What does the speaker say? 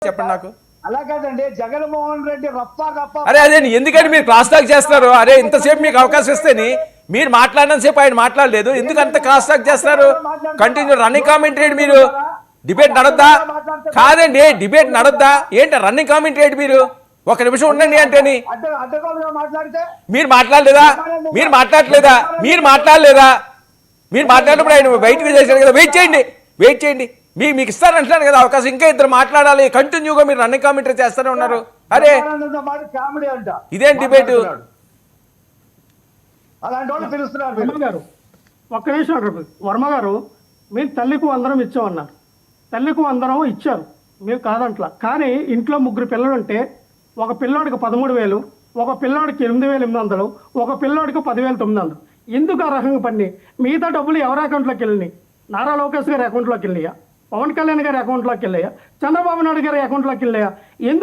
చెప్పండి నాకు. అలా కాదండి, జగన్మోహన్ రెడ్డి రప్ప రప్ప. అరే అదే ఎందుకని మీరు క్రాస్ టాక్ చేస్తారు? అరే ఇంతసేపు మీకు అవకాశం ఇస్తేని మీరు మాట్లాడినంత సేపు ఆయన మాట్లాడలేదు, ఎందుకు అంత క్రాస్ టాక్ చేస్తారు? కంటిన్యూ రన్నింగ్ కామెంటరీ మీరు డిబేట్ నడద్దా? కాదండి, డిబేట్ నడద్దా? ఏంటి రన్నింగ్ కామెంటరీ మీరు? ఒక నిమిషం ఉండండి అంటేని మీరు మాట్లాడలేదా? మీరు మాట్లాడలేదా? మీరు మాట్లాడలేదా? మీరు మాట్లాడినప్పుడు ఆయన బయటకు చేశారు కదా. వెయిట్ చేయండి, వెయిట్ చేయండి, మీకు ఇస్తారంటున్నాను కదా అవకాశం. ఇంకా ఇద్దరు మాట్లాడాలి, కంటిన్యూగా మీరు రన్నింగ్ కామెంటరీ చేస్తూనే ఉన్నారు. అరే ఇదేం డిబేట్? ఒక్క నిమిషం వర్మ గారు, మీరు తల్లికి వందనం ఇచ్చామన్నారు, తల్లికి వందనం ఇచ్చారు, మీరు కాదంట్లా. కానీ ఇంట్లో ముగ్గురు పిల్లలు ఉంటే ఒక పిల్లోడికి 13,000, ఒక పిల్లోడికి 8,800, ఒక పిల్లోడికి 10,900. ఎందుకు ఆ రకంగా పని? మిగతా డబ్బులు ఎవరి అకౌంట్లోకి వెళ్ళినాయి? నారా లోకేష్ గారి అకౌంట్లోకి వెళ్ళినాయా? పవన్ కళ్యాణ్ గారి అకౌంట్లోకి వెళ్ళాయా? చంద్రబాబు నాయుడు గారి అకౌంట్లోకి వెళ్ళాయా? ఎందుకు